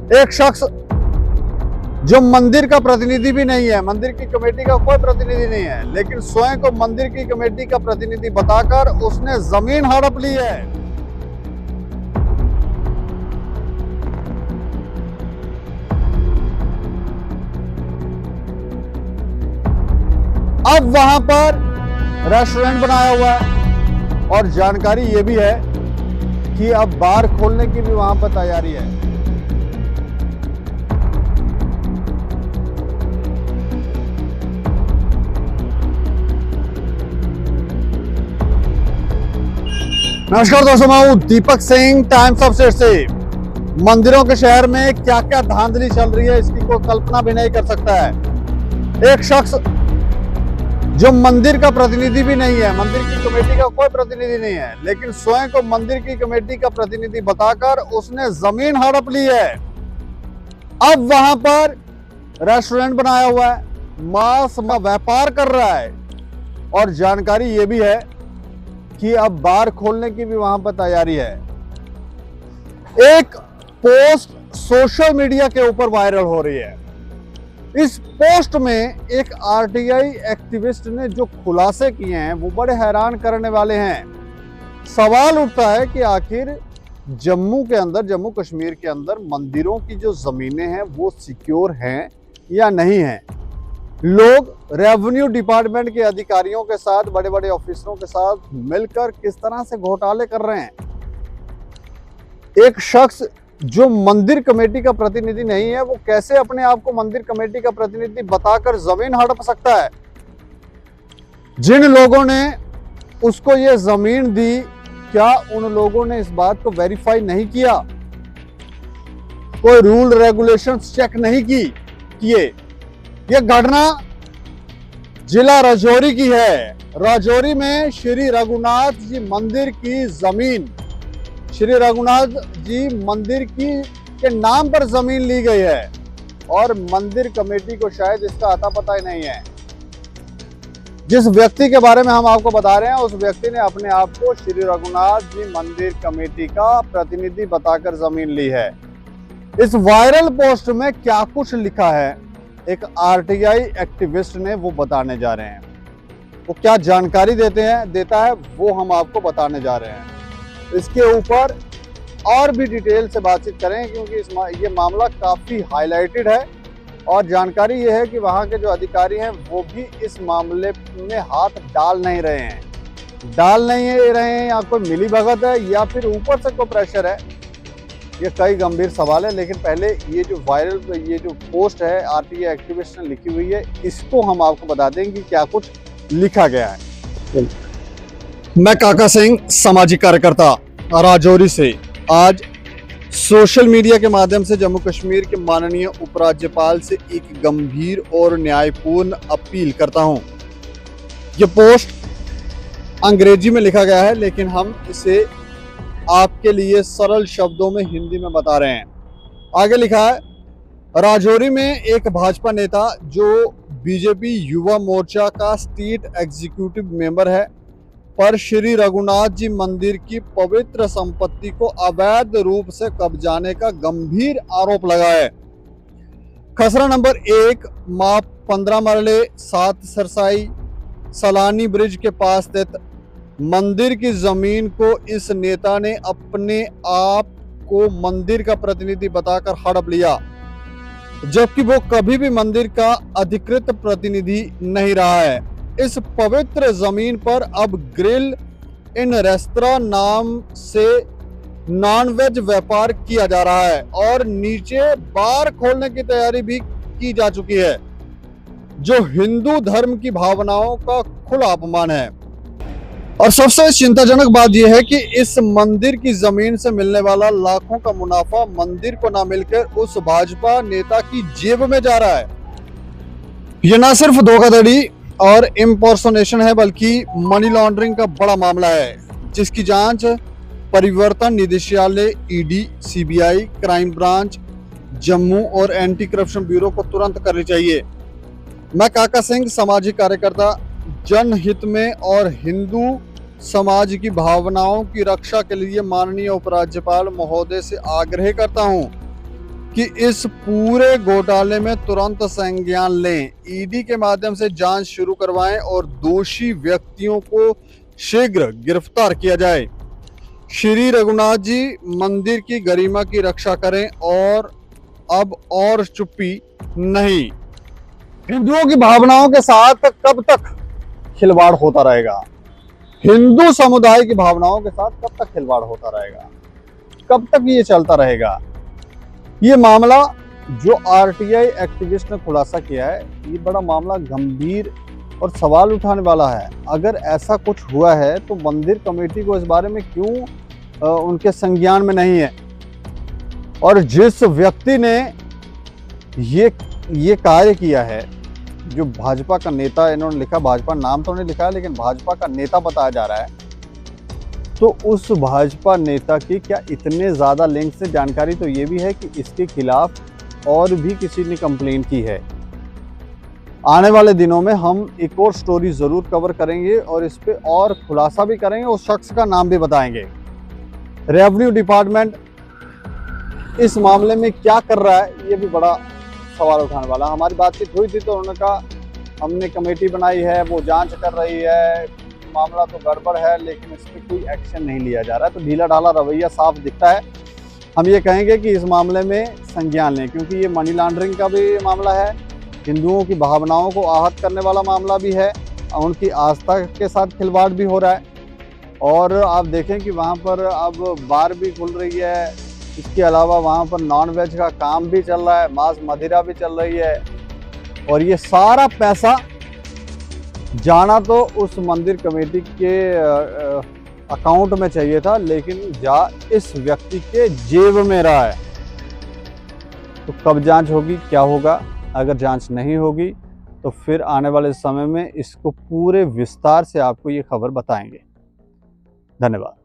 एक शख्स जो मंदिर का प्रतिनिधि भी नहीं है, मंदिर की कमेटी का कोई प्रतिनिधि नहीं है, लेकिन स्वयं को मंदिर की कमेटी का प्रतिनिधि बताकर उसने जमीन हड़प ली है। अब वहां पर रेस्टोरेंट बनाया हुआ है और जानकारी यह भी है कि अब बार खोलने की भी वहां पर तैयारी है। नमस्कार दोस्तों, मैं हूं Deepak Singh, times of state से। मंदिरों के शहर में क्या क्या धांधली चल रही है इसकी कोई कल्पना भी नहीं कर सकता है। एक शख्स जो मंदिर का प्रतिनिधि भी नहीं है, मंदिर की कमेटी का कोई प्रतिनिधि नहीं है, लेकिन स्वयं को मंदिर की कमेटी का प्रतिनिधि बताकर उसने जमीन हड़प ली है। अब वहां पर रेस्टोरेंट बनाया हुआ है, मांस का व्यापार कर रहा है और जानकारी यह भी है कि अब बार खोलने की भी वहां पर तैयारी है। एक पोस्ट सोशल मीडिया के ऊपर वायरल हो रही है। इस पोस्ट में एक आरटीआई एक्टिविस्ट ने जो खुलासे किए हैं वो बड़े हैरान करने वाले हैं। सवाल उठता है कि आखिर जम्मू के अंदर, जम्मू कश्मीर के अंदर मंदिरों की जो जमीनें हैं वो सिक्योर हैं या नहीं हैं। लोग रेवेन्यू डिपार्टमेंट के अधिकारियों के साथ, बड़े बड़े ऑफिसरों के साथ मिलकर किस तरह से घोटाले कर रहे हैं। एक शख्स जो मंदिर कमेटी का प्रतिनिधि नहीं है वो कैसे अपने आप को मंदिर कमेटी का प्रतिनिधि बताकर जमीन हड़प सकता है। जिन लोगों ने उसको ये जमीन दी, क्या उन लोगों ने इस बात को वेरीफाई नहीं किया? कोई रूल रेगुलेशंस चेक नहीं किए? यह घटना जिला राजौरी की है। राजौरी में श्री रघुनाथ जी मंदिर की जमीन, श्री रघुनाथ जी मंदिर के नाम पर जमीन ली गई है और मंदिर कमेटी को शायद इसका अता पता ही नहीं है। जिस व्यक्ति के बारे में हम आपको बता रहे हैं उस व्यक्ति ने अपने आप को श्री रघुनाथ जी मंदिर कमेटी का प्रतिनिधि बताकर जमीन ली है। इस वायरल पोस्ट में क्या कुछ लिखा है, एक आरटीआई एक्टिविस्ट ने वो बताने जा रहे हैं। वो क्या जानकारी देता है वो हम आपको बताने जा रहे हैं। इसके ऊपर और भी डिटेल से बातचीत करें क्योंकि ये मामला काफ़ी हाईलाइटेड है और जानकारी ये है कि वहाँ के जो अधिकारी हैं वो भी इस मामले में हाथ डाल नहीं रहे हैं या कोई मिलीभगत है या फिर ऊपर से कोई प्रेशर है। ये कई गंभीर सवाल है, लेकिन पहले ये जो पोस्ट है आरटीआई एक्टिविस्ट ने लिखी हुई है इसको हम आपको बता दें कि क्या कुछ लिखा गया है। मैं काका सिंह, सामाजिक कार्यकर्ता, राजौरी से आज सोशल मीडिया के माध्यम से जम्मू कश्मीर के माननीय उपराज्यपाल से एक गंभीर और न्यायपूर्ण अपील करता हूं। यह पोस्ट अंग्रेजी में लिखा गया है लेकिन हम इसे आपके लिए सरल शब्दों में हिंदी में बता रहे हैं। आगे लिखा है, राजौरी में एक भाजपा नेता जो बीजेपी युवा मोर्चा का स्टेट एग्जीक्यूटिव मेंबर है पर श्री रघुनाथ जी मंदिर की पवित्र संपत्ति को अवैध रूप से कब्जाने का गंभीर आरोप लगा है। खसरा नंबर 1 माप 15 मरले 7 सरसाई सलानी ब्रिज के पास स्थित मंदिर की जमीन को इस नेता ने अपने आप को मंदिर का प्रतिनिधि बताकर हड़प लिया, जबकि वो कभी भी मंदिर का अधिकृत प्रतिनिधि नहीं रहा है। इस पवित्र जमीन पर अब ग्रिल इन रेस्तरां नाम से नॉनवेज व्यापार किया जा रहा है और नीचे बार खोलने की तैयारी भी की जा चुकी है, जो हिंदू धर्म की भावनाओं का खुला अपमान है। और सबसे चिंताजनक बात यह है कि इस मंदिर की जमीन से मिलने वाला लाखों का मुनाफा मंदिर को न मिलकर उस भाजपा नेता की जेब में जा रहा है। यह न सिर्फ धोखाधड़ी और इम्पर्सोनेशन है बल्कि मनी लॉन्ड्रिंग का बड़ा मामला है, जिसकी जांच परिवर्तन निदेशालय, ED, CBI, crime branch Jammu और एंटी करप्शन ब्यूरो को तुरंत करनी चाहिए। मैं काका सिंह, सामाजिक कार्यकर्ता, जनहित में और हिंदू समाज की भावनाओं की रक्षा के लिए माननीय उपराज्यपाल महोदय से आग्रह करता हूं कि इस पूरे घोटाले में तुरंत संज्ञान लें, ईडी के माध्यम से जांच शुरू करवाएं और दोषी व्यक्तियों को शीघ्र गिरफ्तार किया जाए। श्री रघुनाथ जी मंदिर की गरिमा की रक्षा करें और अब और चुप्पी नहीं। हिंदुओं की भावनाओं के साथ कब तक खिलवाड़ होता रहेगा? हिंदू समुदाय की भावनाओं के साथ कब तक खिलवाड़ होता रहेगा? कब तक ये चलता रहेगा? ये मामला जो आरटीआई एक्टिविस्ट ने खुलासा किया है, ये बड़ा मामला गंभीर और सवाल उठाने वाला है। अगर ऐसा कुछ हुआ है तो मंदिर कमेटी को इस बारे में क्यों उनके संज्ञान में नहीं है? और जिस व्यक्ति ने ये कार्य किया है, जो भाजपा का नेता, इन्होंने लिखा, भाजपा नाम तो नहीं लिखा है लेकिन भाजपा का नेता बताया जा रहा है, तो उस भाजपा नेता की क्या इतने ज़्यादा लिंक से जानकारी तो ये भी है कि इसके खिलाफ और भी किसी ने कंप्लेन की है। आने वाले दिनों में हम एक और स्टोरी ज़रूर कवर करेंगे और इस पे और खुलासा भी करेंगे, उस शख्स का नाम भी बताएंगे। रेवेन्यू डिपार्टमेंट इस मामले में क्या कर रहा है, ये भी बड़ा सवाल उठाने वाला। हमारी बातचीत हुई थी तो उन्होंने कहा हमने कमेटी बनाई है, वो जांच कर रही है, मामला तो गड़बड़ है लेकिन इस पर कोई एक्शन नहीं लिया जा रहा है। तो ढीला ढाला रवैया साफ दिखता है। हम ये कहेंगे कि इस मामले में संज्ञान लें, क्योंकि ये मनी लॉन्ड्रिंग का भी मामला है, हिंदुओं की भावनाओं को आहत करने वाला मामला भी है, उनकी आस्था के साथ खिलवाड़ भी हो रहा है। और आप देखें कि वहाँ पर अब बार भी खुल रही है, इसके अलावा वहाँ पर नॉन वेज का काम भी चल रहा है, मांस मदिरा भी चल रही है, और ये सारा पैसा जाना तो उस मंदिर कमेटी के अकाउंट में चाहिए था, लेकिन जा इस व्यक्ति के जेब में रहा है। तो कब जांच होगी, क्या होगा? अगर जांच नहीं होगी तो फिर आने वाले समय में इसको पूरे विस्तार से आपको ये खबर बताएंगे। धन्यवाद।